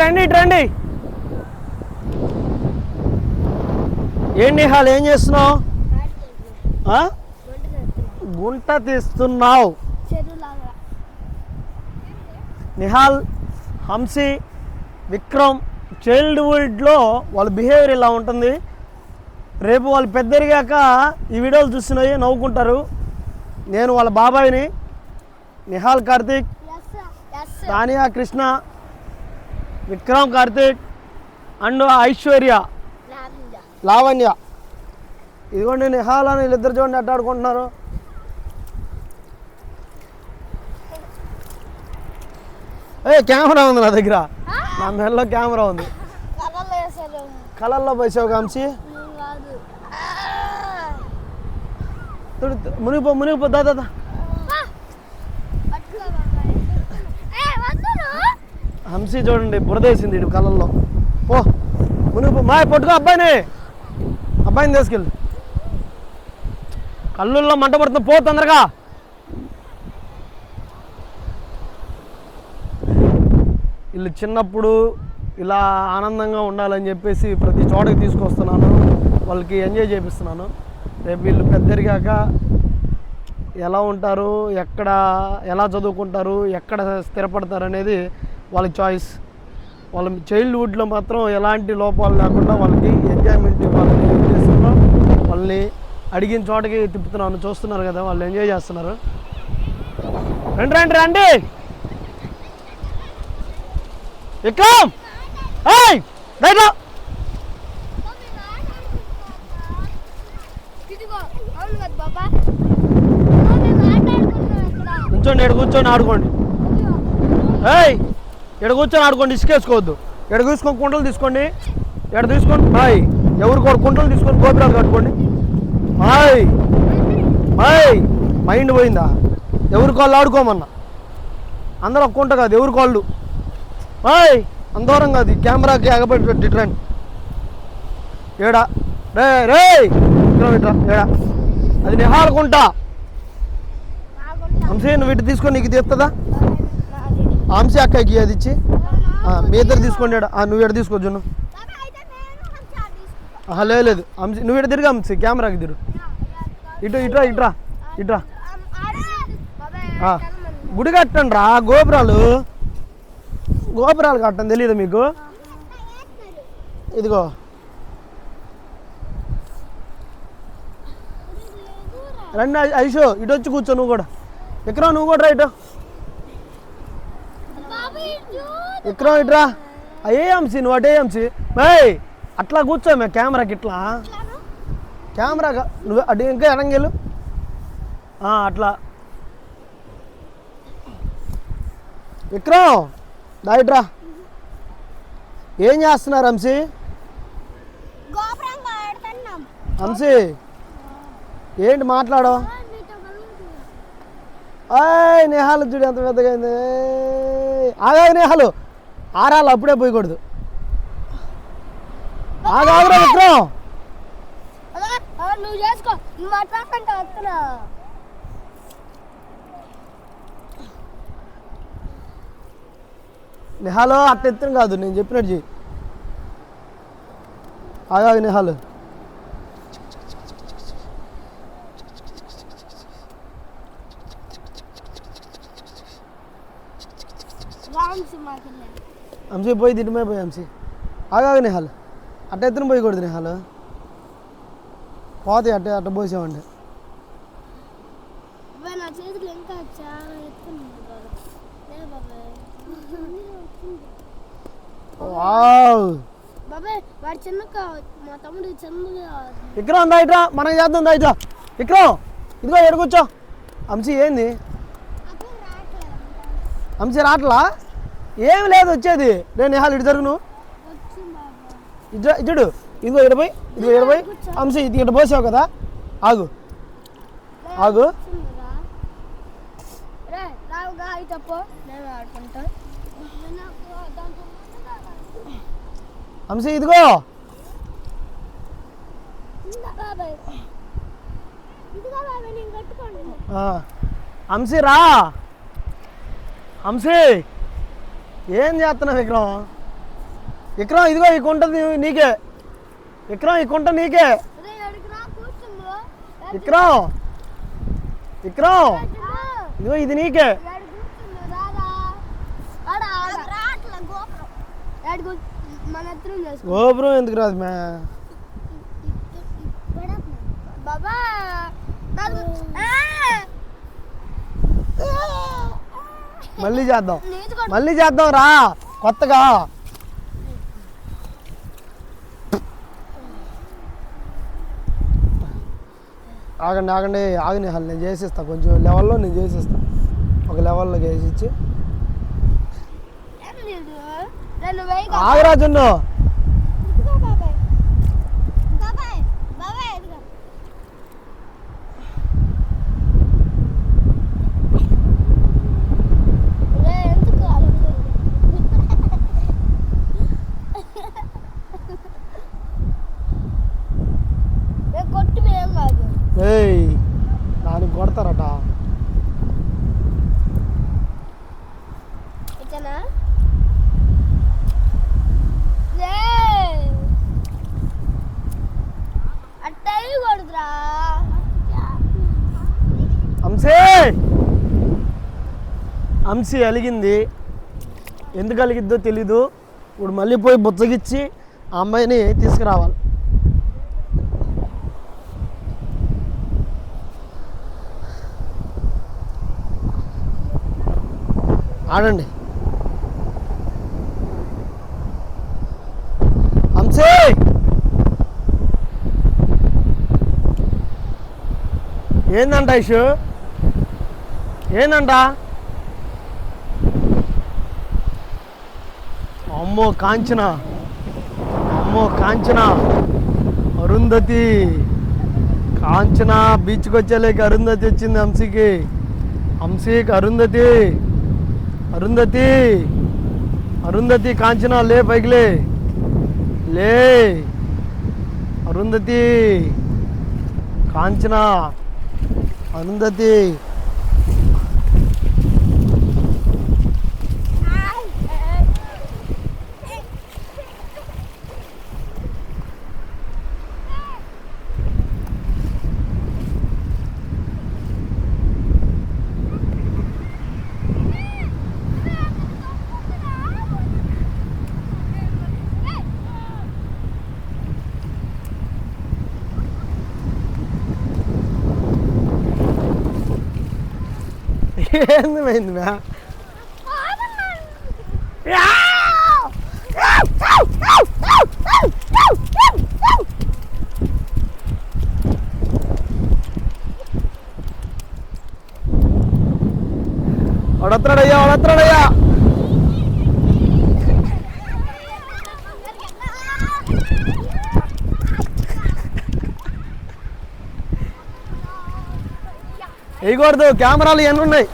రండి రండి. ఏంటి నిహాల్ ఏం చేస్తున్నావు? గుంట తీస్తున్నావు. నిహాల్, హంసి, విక్రమ్ చైల్డ్హుడ్లో వాళ్ళ బిహేవియర్ ఇలా ఉంటుంది. రేపు వాళ్ళు పెద్దరిగాక ఈ వీడియోలు చూస్తున్నాయి నవ్వుకుంటారు. నేను వాళ్ళ బాబాయిని. నిహాల్ కార్తీక్, తానియా కృష్ణ, విక్రమ్ కార్తీక్ అండ్ ఐశ్వర్య లావణ్య. ఇదిగోండి నిహాల్ అని వీళ్ళిద్దరు చూడండి అట్ట ఆడుకుంటున్నారు. కెమెరా ఉంది నా దగ్గర, నా మెడలో కెమెరా ఉంది. కలర్లో పోసావు కాంచి మునిగిపో దాదా. హంసి చూడండి బురదేసింది ఇటు కళ్ళల్లో. పో మునిగిపో. మా పట్టుకో అబ్బాయిని తీసుకెళ్ళి. కళ్ళుల్లో మంట పడుతుంది, పో తొందరగా. వీళ్ళు చిన్నప్పుడు ఇలా ఆనందంగా ఉండాలని చెప్పేసి ప్రతి చోటకి తీసుకొస్తున్నాను, వాళ్ళకి ఎంజాయ్ చేపిస్తున్నాను. రేపు వీళ్ళు పెద్దరిగాక ఎలా ఉంటారు, ఎక్కడ ఎలా చదువుకుంటారు, ఎక్కడ స్థిరపడతారు అనేది వాళ్ళ చాయిస్. వాళ్ళ చైల్డ్హుడ్లో మాత్రం ఎలాంటి లోపాలు లేకుండా వాళ్ళకి ఎంజాయ్మెంట్ ఇవ్వాలని ఉద్దేశంలో వాళ్ళని అడిగిన చోటకి తిప్పుతున్నాను. చూస్తున్నారు కదా వాళ్ళు ఎంజాయ్ చేస్తున్నారు. రండి రండి రండి. విక్రమ్ కూర్చోండి, ఇక్కడ కూర్చొని ఆడుకోండి. ఇక్కడ కూర్చొని ఆడుకోండి, ఇసుకేసుకోవద్దు. ఇక్కడ తీసుకొని కుంటలు తీసుకోండి, ఇక్కడ తీసుకోండి. ఎవరు కూడా కుంటలు తీసుకొని గోపురాలు కట్టుకోండి. మైండ్ పోయిందా? ఎవరి కాళ్ళు ఆడుకోమన్నా, అందరూ ఒక కుంట కాదు, ఎవరి కాళ్ళు. అందూరం కాదు, కెమెరాకి ఎగబెట్టి డిట్రండి. ఏడా రే ఏడా, అది నిహాల్ కుంట. హంసి నువ్వు ఇటు తీసుకొని నీకు తీస్తుందా? హంసి అక్కకి అది ఇచ్చి మీ ఇద్దరు తీసుకోండి. నువ్వు ఎడ తీసుకోవచ్చు. నువ్వు లేదు హంసి, నువ్వు ఇటు తిరిగి హంసి, కెమెరాకి తిరుగు. ఇట్రా గుడి కట్టండి రా. గోపురాలు కట్టండి, తెలియదు మీకు? ఇదిగో రండి ఐషో, ఇటు వచ్చి కూర్చో. నువ్వు కూడా విక్రమ్, నువ్వు కూడా రా ఇటు. విక్రమ్ ఇట్రా. అయ్యే హంసి, నువ్వు అటే హంసి. అట్లా కూర్చో మే కెమెరాకి, ఇట్లా కెమెరా నువ్వు అటు ఇంకా ఎడంగెళ్ళు. అట్లా విక్రమ్ దాయిట్రా. ఏం చేస్తున్నారు హంసి? హంసి ఏంటి మాట్లాడో? నేహాలు చూడు ఎంత పెద్దగా అయింది. ఆగాదు నేహాలు, ఆరాలు అప్పుడే పోయకూడదు. ఆగాదురా విక్రమ్. నిహాలు అట్ట ఎత్తున కాదు, నేను చెప్పినట్టు చెయ్యి. ఆగాగు నిహాలు. హంసి పోయి తిట్టుమే పోయి హంసి. ఆగాగు నిహాలు, అట్ట ఎత్తున పోయకూడదు నిహాలు. పోతే అట్ట పోసామండి. విక్రమ్ దా ఇట్రా, మనం చేద్దాం దా ఇట్లా. విక్రమ్ ఇదిగో ఎడు కూర్చో. హంసి ఏంది? హంసి రాట్లా? ఏమి లేదు వచ్చేది. నేను నిహాల్ ఇటు జరుగు. నువ్వు ఇటు ఇదిగో 20 హంసి ఇది ఇటు పోసావు కదా. ఆగు హంసి, ఇదిగో హంసి రా. హంసి ఏం చేస్తున్నావు విక్రమ్? విక్రమ్ ఇదిగో ఈ కుంట నీకే. విక్రమ్ ఈ కుంట నీకే. విక్రమ్ విక్రమ్ ఇదిగో ఇది నీకే. గోపురం ఎందుకు రాదు మ్యా? మళ్ళీ చేద్దాం రా కొత్తగా. ఆగండి నేను చేసిస్తా, కొంచెం లెవెల్లో నేను చేసిస్తా. ఒక లెవెల్లో వేసిచ్చి ఆగరాజున్ను. దానికి కొడతారట. అంశీ అలిగింది. ఎందుకు అలిగిద్దో తెలీదు. ఇప్పుడు మళ్ళీ పోయి బుచ్చగిచ్చి ఆ అమ్మాయిని తీసుకురావాలి. ఆడండి అంశీ. ఏందంట ఇషు? ఏందంట? అమ్మో కాంచన, అరుంధతి. కాంచన బీచ్కి వచ్చేలేక అరుంధతి వచ్చింది అంశీకి. అరుంధతి కాంచన లే పైకి లే. అరుంధతి కాంచన అరుంధతి. ఏంది మ్యా? వాడొత్తాడయ్యా. వేయకూడదు, కెమెరాలు ఇవన్నీ ఉన్నాయి.